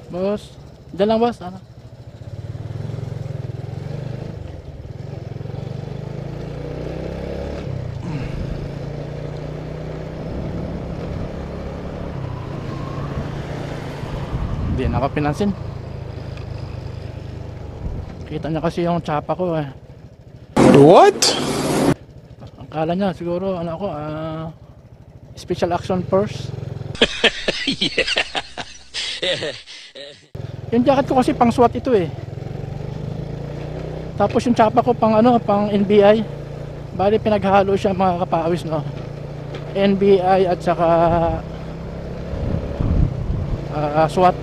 Boss, dyan lang boss. Ano? Hindi na ako pinansin. Kita niya kasi yung tsapa ko eh. What? Ang kala niya siguro ano ako, special action force. Yung jacket ko kasi pang SWAT ito eh. Tapos yung tsapa ko pang ano, pang NBI. Bali pinaghalo siya mga kapawis, no. NBI at saka SWAT.